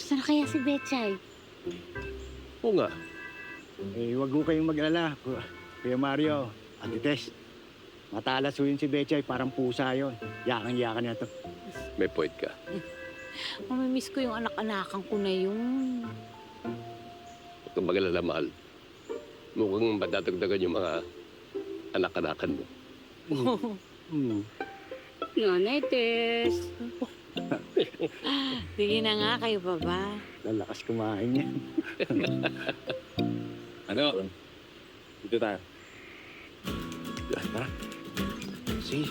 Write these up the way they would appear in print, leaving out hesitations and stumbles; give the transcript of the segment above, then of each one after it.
Saan na kaya si Betchay? Oo nga. Eh, wag ho kayong mag-alala. Kuya Mario, Ate Tess, matalas ho yun si Betchay, parang pusa yun. Yakang-yakan na to. May point ka. Mamimiss ko yung anak-anakan ko na yun. Huwag kang mag-alala, mahal. Mukhang madadagdagan yung mga anak-anakan mo. Nanay Tess. Sige na nga, kayo pa ba? Lalakas kumain yan. Ano? Dito tayo. Tara. Sige.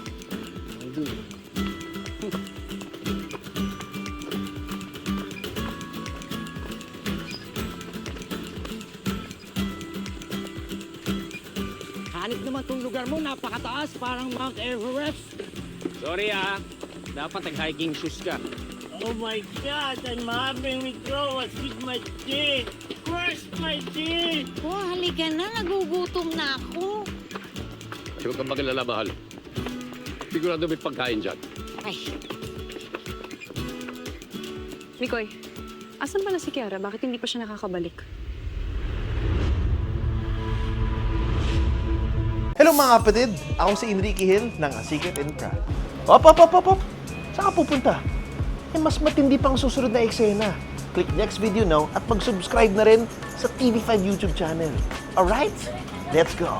Hanip naman tong lugar mo, napakataas, parang Mount Everest. Sorry dapat nag-hiking shoes ka. Oh my God, I'm having withdrawals with my dick. Where's my dick? Oh, halika na. Nagugutom na ako. Huwag kang mag-alala, mahal. Sigurado may pagkain dyan. Ay, Mikoy, asan ba na si Kiara? Bakit hindi pa siya nakakabalik? Hello mga kapatid! Ako si Enrique Hill ng Asikat and Proud. Op! Saan ka pupunta? Eh, mas matindi pang susunod na eksena. Click next video now at mag-subscribe na rin sa TV5 YouTube channel. Alright? Let's go!